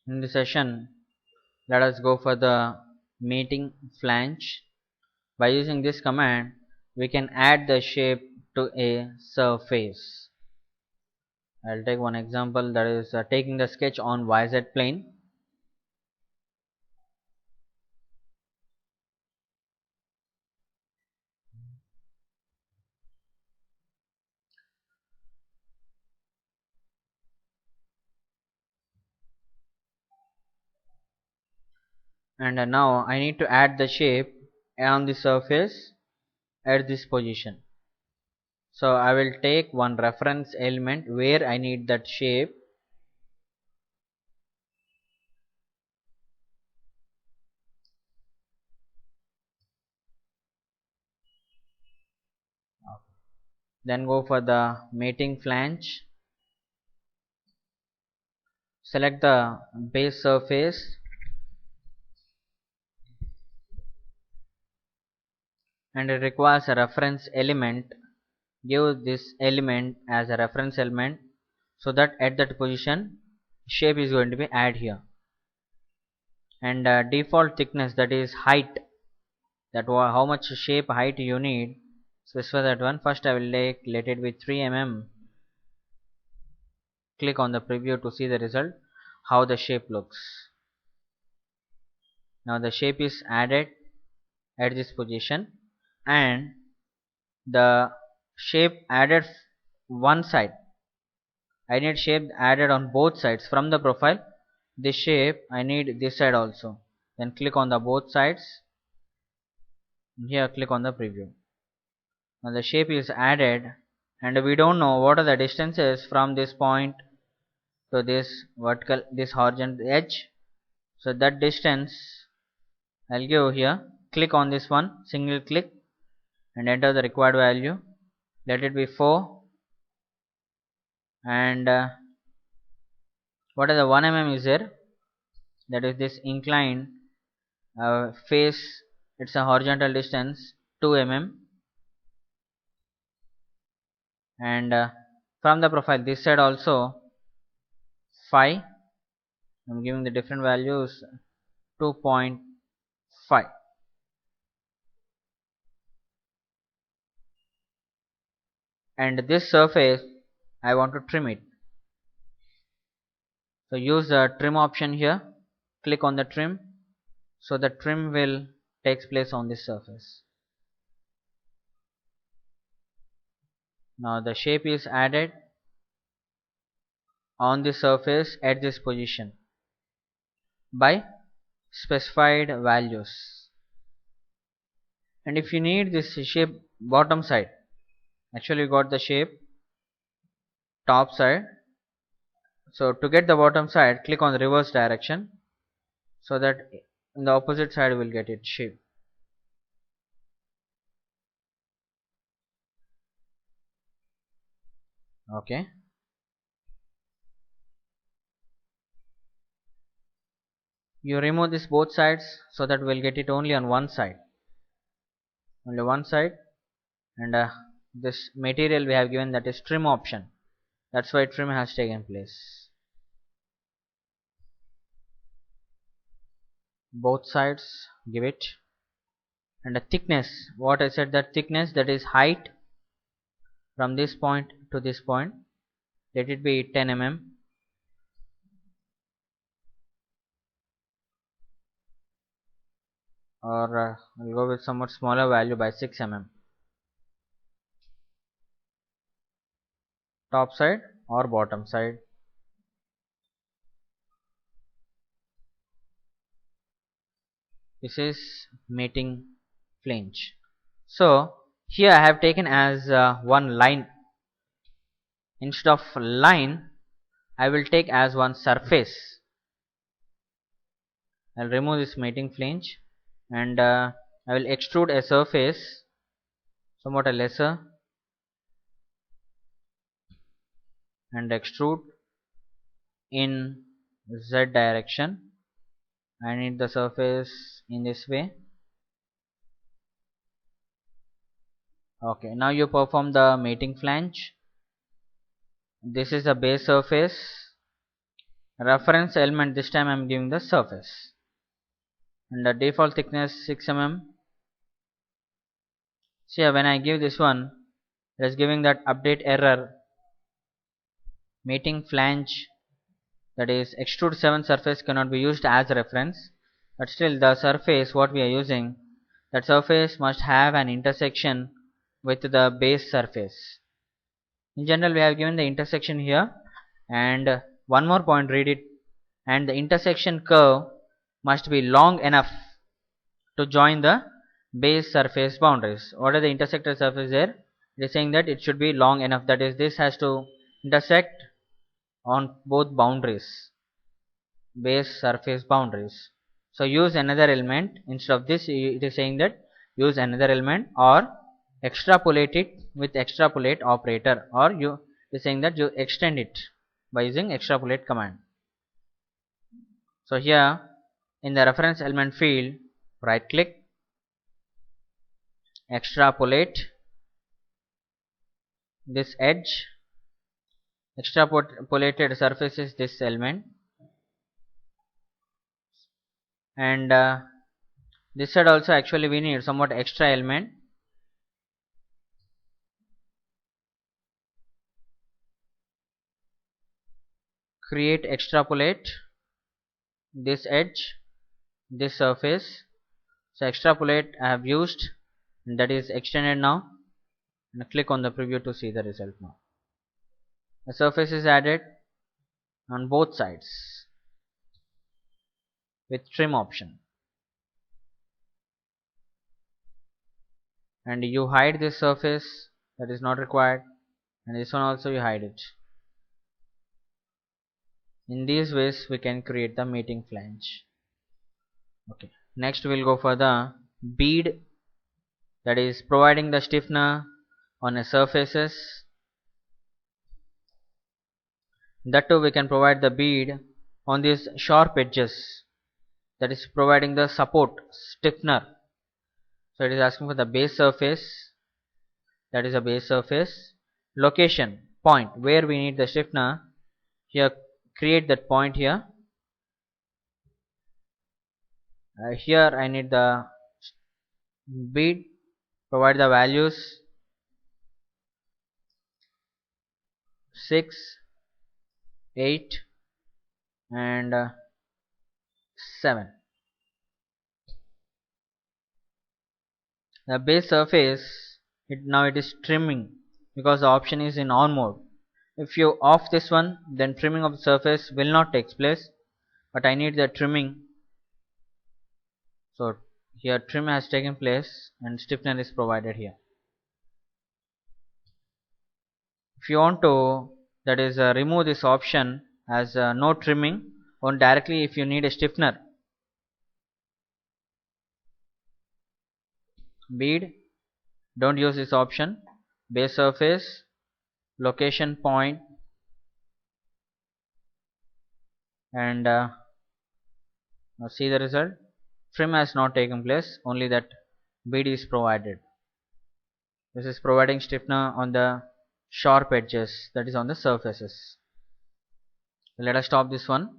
In this session, let us go for the meeting flange. By using this command, we can add the shape to a surface. I'll take one example, that is taking the sketch on YZ plane. And now I need to add the shape on the surface at this position. So I will take one reference element where I need that shape. Then go for the mating flange. Select the base surface and it requires a reference element. Give this element as a reference element so that at that position shape is going to be add here. And default thickness, that is height, that how much shape height you need, specify that one. First I will let it be 3 mm. Click on the preview to see the result, how the shape looks. Now the shape is added at this position, and the shape added one side. I need shape added on both sides from the profile. This shape I need this side also. Then click on the both sides. Here click on the preview. Now the shape is added, and we don't know what are the distances from this point to this vertical, this horizontal edge. So that distance I'll give here. Click on this one, single click, and enter the required value. Let it be 4. And what is the 1 mm is there? That is this inclined face. It's a horizontal distance 2 mm. And from the profile this side also 5. I'm giving the different values, 2.5. And this surface I want to trim it. So use the trim option here. Click on the trim. So the trim will takes place on this surface. Now the shape is added on the surface at this position by specified values. And if you need this shape bottom side, actually you got the shape top side. So to get the bottom side, click on the reverse direction so that in the opposite side we will get its shape. Okay. You remove this both sides so that we'll get it only on one side. Only one side. And this material we have given, that is trim option. That's why trim has taken place. Both sides give it. And the thickness, what I said, that thickness, that is height from this point to this point, let it be 10 mm. Or I'll go with somewhat smaller value by 6 mm. Top side or bottom side. This is mating flange. So here I have taken as one line. Instead of line, I will take as one surface. I'll remove this mating flange, and I will extrude a surface somewhat a lesser, and extrude in Z direction. I need the surface in this way. Okay, now you perform the mating flange. This is the base surface. reference element, this time I am giving the surface, and the default thickness 6 mm. See here, when I give this one, it is giving that update error, meeting flange, that is extrude 7 surface cannot be used as reference, but still the surface what we are using, that surface must have an intersection with the base surface. In general we have given the intersection here, and one more point, read it, and the intersection curve must be long enough to join the base surface boundaries. What are the intersected surface there? It is saying that it should be long enough, that is this has to intersect on both boundaries, base surface boundaries. So use another element. Instead of this, it is saying that use another element or extrapolate it with extrapolate operator, or you is saying that you extend it by using extrapolate command. So here in the reference element field, right click, extrapolate this edge, extrapolated surface is this element, and this side also actually we need somewhat extra element. Create extrapolate this edge, this surface. So extrapolate I have used, and that is extended now, and click on the preview to see the result now. The surface is added on both sides with trim option, and you hide this surface, that is not required, and this one also you hide it. In these ways we can create the meeting flange. Okay, next we'll go for the bead, that is providing the stiffener on a surfaces. That too we can provide the bead on these sharp edges, that is providing the support stiffener. So it is asking for the base surface, that is a base surface, location point where we need the stiffener. Here create that point here. Here I need the bead, provide the values 6, 8 and 7. The base surface, now it is trimming because the option is in on mode. If you off this one, then trimming of the surface will not take place, but I need the trimming. So here trim has taken place and stiffener is provided here. If you want to, that is remove this option as no trimming, on directly if you need a stiffener, bead, don't use this option, base surface, location point, and now see the result. Trim has not taken place, only that bead is provided. This is providing stiffener on the sharp edges, that is on the surfaces. Let us stop this one.